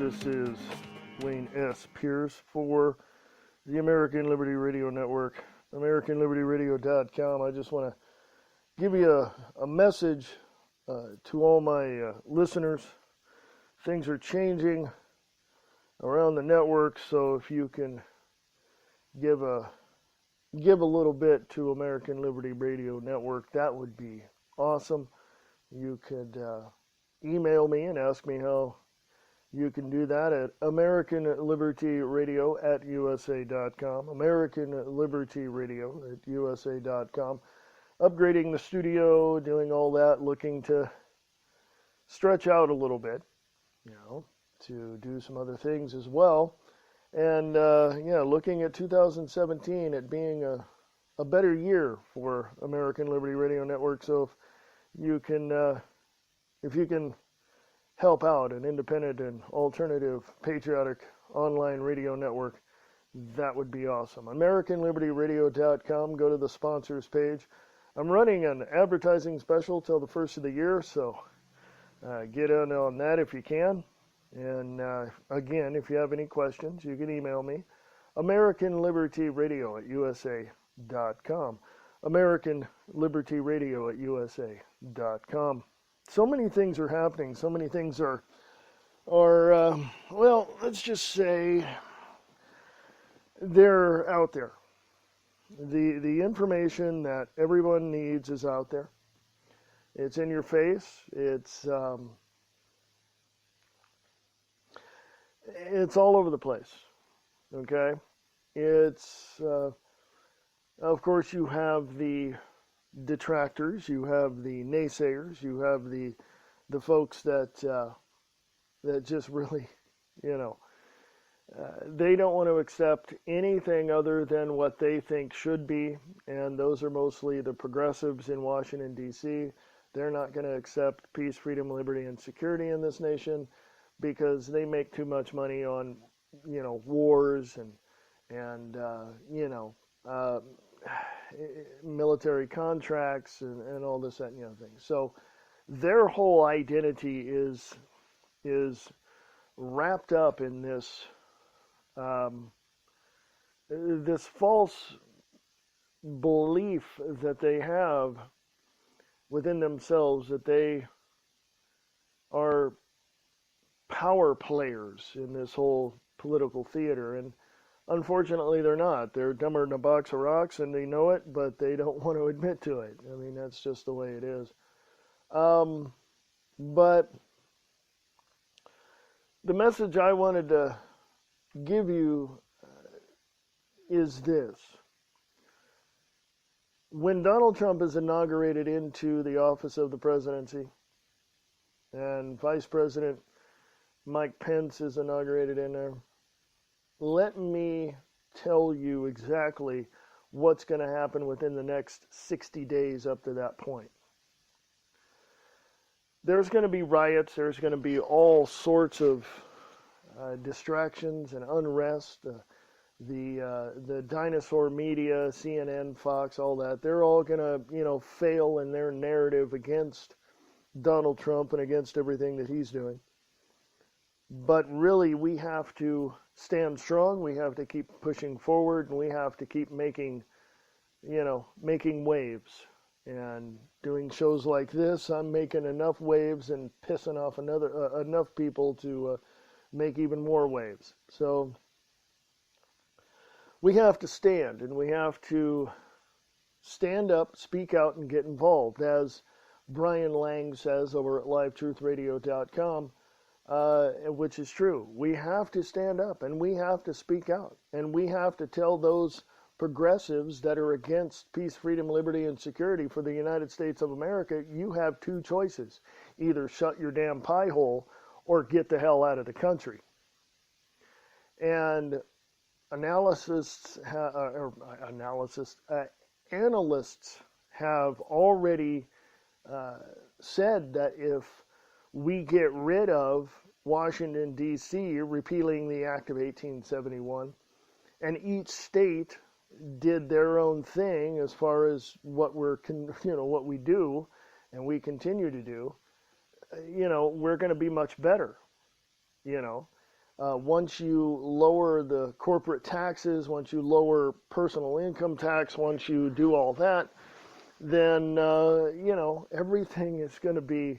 This is Wayne S. Pierce for the American Liberty Radio Network, AmericanLibertyRadio.com. I just want to give you a message to all my listeners. Things are changing around the network, so if you can give a little bit to American Liberty Radio Network, that would be awesome. You could email me and ask me how you can do that at AmericanLibertyRadio@USA.com, AmericanLibertyRadio@USA.com. Upgrading the studio, doing all that, looking to stretch out a little bit, to do some other things as well. And, looking at 2017 at being a better year for American Liberty Radio Network. So if you can help out an independent and alternative patriotic online radio network, that would be awesome. AmericanLibertyRadio.com, go to the sponsors page. I'm running an advertising special till the first of the year, so get in on that if you can. And again, if you have any questions, you can email me, AmericanLibertyRadio@USA.com, AmericanLibertyRadio@USA.com. So many things are happening. So many things are let's just say they're out there. The information that everyone needs is out there. It's in your face. It's all over the place. Okay? It's of course you have the detractors, you have the naysayers, you have the folks that just really, they don't want to accept anything other than what they think should be, and those are mostly the progressives in Washington, D.C. They're not going to accept peace, freedom, liberty, and security in this nation because they make too much money on, wars and military contracts and all this, that, and thing. So their whole identity is wrapped up in this this false belief that they have within themselves that they are power players in this whole political theater, and unfortunately, they're not. They're dumber than a box of rocks, and they know it, but they don't want to admit to it. I mean, that's just the way it is. But the message I wanted to give you is this. When Donald Trump is inaugurated into the office of the presidency, and Vice President Mike Pence is inaugurated in there, let me tell you exactly what's going to happen within the next 60 days up to that point. There's going to be riots. There's going to be all sorts of distractions and unrest. The dinosaur media, CNN, Fox, all that, they're all going to, fail in their narrative against Donald Trump and against everything that he's doing. But really, we have to stand strong. We have to keep pushing forward, and we have to keep making waves. And doing shows like this, I'm making enough waves and pissing off enough people to make even more waves. So we have to stand, and we have to stand up, speak out, and get involved. As Brian Lang says over at LiveTruthRadio.com, which is true. We have to stand up, and we have to speak out, and we have to tell those progressives that are against peace, freedom, liberty, and security for the United States of America, you have two choices. Either shut your damn pie hole or get the hell out of the country. And analysts have already said that if we get rid of Washington, D.C., repealing the Act of 1871, and each state did their own thing as far as what what we do, and we continue to do, we're going to be much better, Once you lower the corporate taxes, once you lower personal income tax, once you do all that, then, everything is going to be,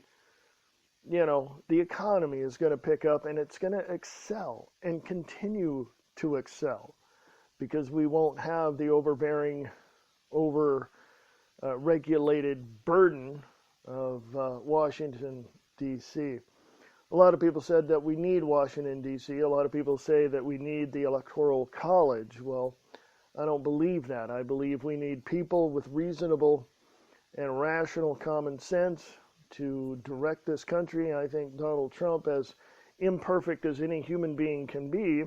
the economy is going to pick up and it's going to excel and continue to excel because we won't have the overbearing, regulated burden of Washington, D.C. A lot of people said that we need Washington, D.C. A lot of people say that we need the Electoral College. Well, I don't believe that. I believe we need people with reasonable and rational common sense to direct this country. I think Donald Trump, as imperfect as any human being can be,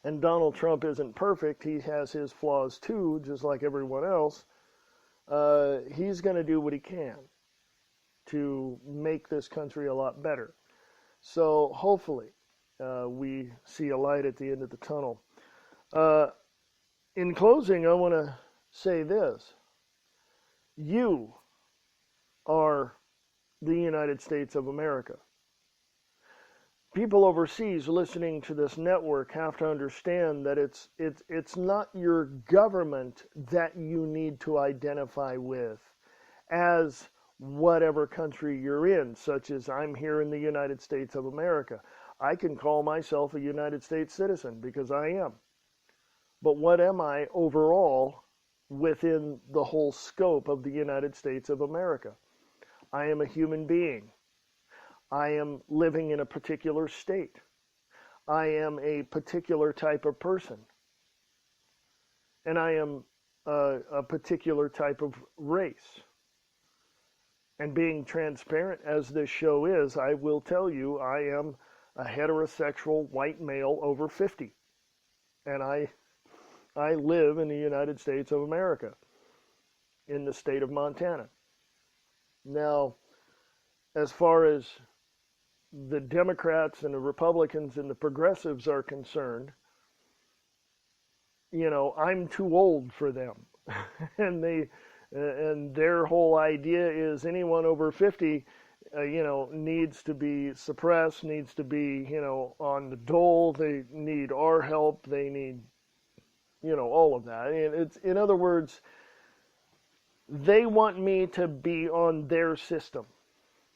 and Donald Trump isn't perfect, he has his flaws too, just like everyone else, he's going to do what he can to make this country a lot better. So hopefully we see a light at the end of the tunnel. In closing, I want to say this. You are the United States of America. People overseas listening to this network have to understand that it's not your government that you need to identify with as whatever country you're in, such as I'm here in the United States of America. I can call myself a United States citizen because I am. But what am I overall within the whole scope of the United States of America? I am a human being. I am living in a particular state. I am a particular type of person. And I am a particular type of race. And being transparent as this show is, I will tell you I am a heterosexual white male over 50. And I live in the United States of America, in the state of Montana. Now, as far as the Democrats and the Republicans and the progressives are concerned, I'm too old for them. and their whole idea is anyone over 50, needs to be suppressed, needs to be, on the dole. They need our help. They need, all of that. And it's, in other words, they want me to be on their system.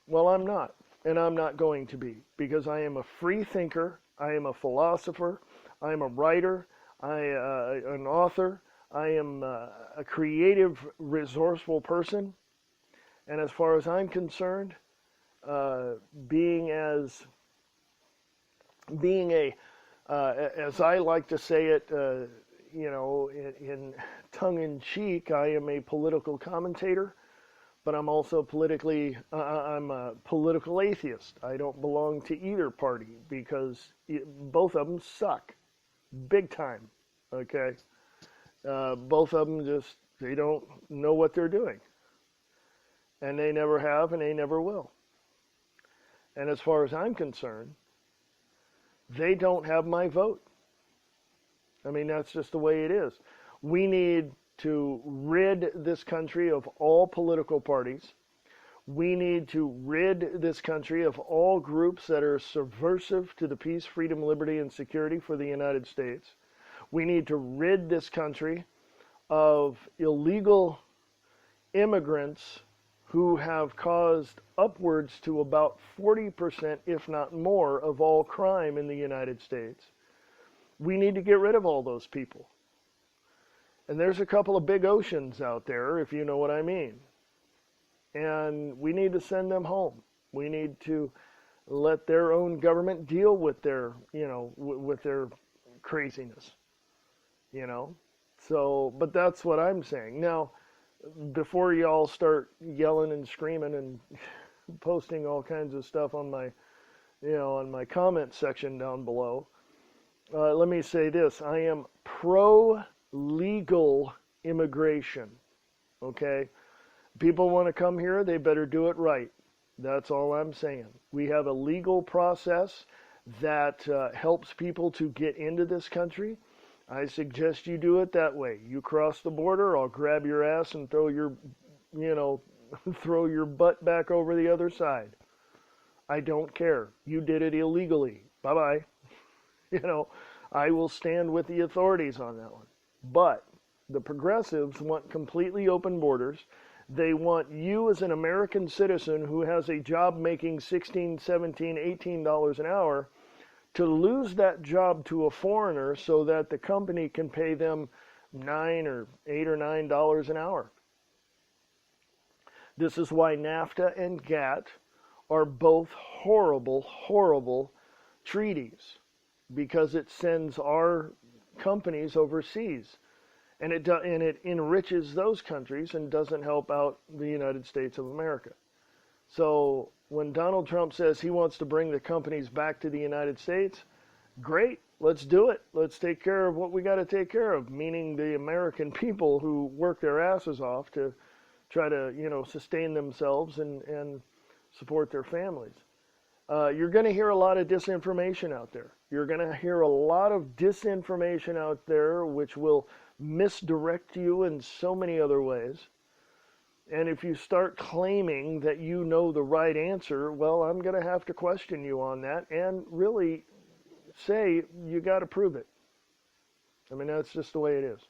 Well, I'm not. And I'm not going to be, because I am a free thinker, I am a philosopher, I am a writer, an author, I am a creative, resourceful person. And as far as I'm concerned, being as I like to say it, in tongue-in-cheek, I am a political commentator. But I'm also I'm a political atheist. I don't belong to either party because both of them suck. Big time, okay? Both of them they don't know what they're doing. And they never have and they never will. And as far as I'm concerned, they don't have my vote. I mean, that's just the way it is. We need to rid this country of all political parties. We need to rid this country of all groups that are subversive to the peace, freedom, liberty, and security for the United States. We need to rid this country of illegal immigrants who have caused upwards to about 40%, if not more, of all crime in the United States. We need to get rid of all those people. And there's a couple of big oceans out there, if you know what I mean. And we need to send them home. We need to let their own government deal with their, with their craziness, So, but that's what I'm saying. Now, before y'all start yelling and screaming and posting all kinds of stuff on my, on my comment section down below, let me say this. I am pro-legal immigration, okay? People want to come here, they better do it right. That's all I'm saying. We have a legal process that helps people to get into this country. I suggest you do it that way. You cross the border, I'll grab your ass and throw your, throw your butt back over the other side. I don't care. You did it illegally. bye-bye. I will stand with the authorities on that one. But the progressives want completely open borders. They want you as an American citizen who has a job making $16, $17, $18 an hour to lose that job to a foreigner so that the company can pay them $9 or $8 or $9 an hour. This is why NAFTA and GATT are both horrible, horrible treaties, because it sends our companies overseas, and it enriches those countries and doesn't help out the United States of America. So when Donald Trump says he wants to bring the companies back to the United States, great, let's do it. Let's take care of what we got to take care of, meaning the American people who work their asses off to try to, sustain themselves and support their families. You're going to hear a lot of disinformation out there. You're going to hear a lot of disinformation out there which will misdirect you in so many other ways. And if you start claiming that you know the right answer, well, I'm going to have to question you on that and really say you got to prove it. I mean, that's just the way it is.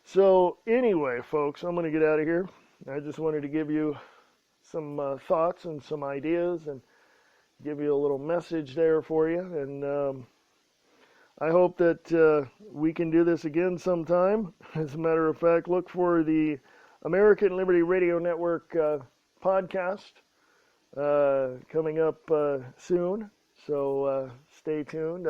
So anyway, folks, I'm going to get out of here. I just wanted to give you some thoughts and some ideas and give you a little message there for you. And I hope that we can do this again sometime. As a matter of fact, look for the American Liberty Radio Network podcast coming up soon. So stay tuned.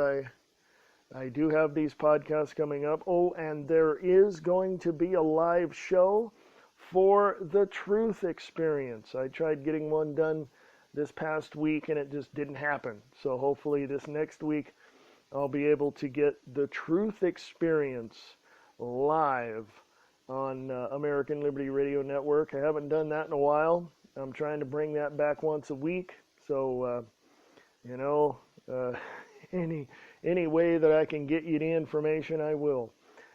I do have these podcasts coming up. Oh, and there is going to be a live show for the Truth Experience. I tried getting one done this past week and it just didn't happen. So hopefully this next week I'll be able to get the Truth Experience live on American Liberty Radio Network. I haven't done that in a while. I'm trying to bring that back once a week. So, any way that I can get you the information, I will.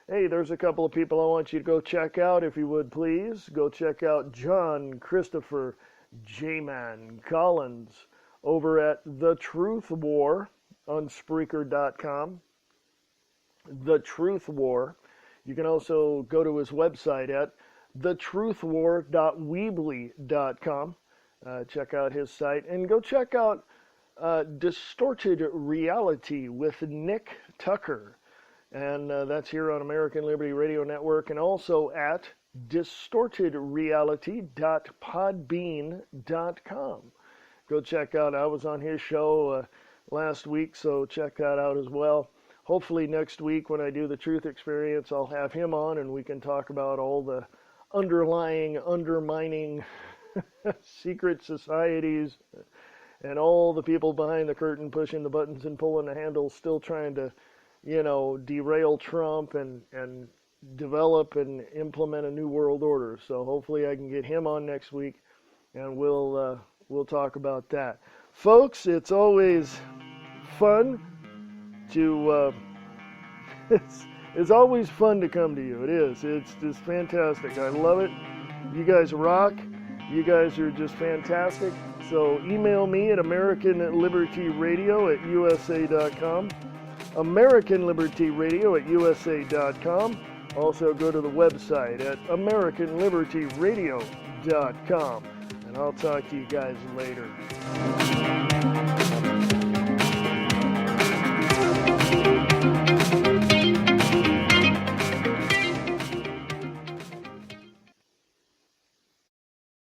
Hey, there's a couple of people I want you to go check out, if you would please. Go check out John Christopher J-Man Collins over at The Truth War on Spreaker.com. The Truth War. You can also go to his website at thetruthwar.weebly.com. Check out his site. And go check out Distorted Reality with Nick Tucker. And that's here on American Liberty Radio Network, and also at distortedreality.podbean.com. Go check out, I was on his show last week, so check that out as well. Hopefully next week when I do the Truth Experience, I'll have him on and we can talk about all the undermining secret societies and all the people behind the curtain pushing the buttons and pulling the handles, still trying to derail Trump and develop and implement a new world order. So hopefully I can get him on next week, and we'll talk about that. Folks, it's always fun to it's always fun to come to you. It is. It's just fantastic. I love it. You guys rock. You guys are just fantastic. So email me at AmericanLibertyRadio@USA.com. AmericanLibertyRadio@USA.com. Also go to the website at AmericanLibertyRadio.com. And I'll talk to you guys later.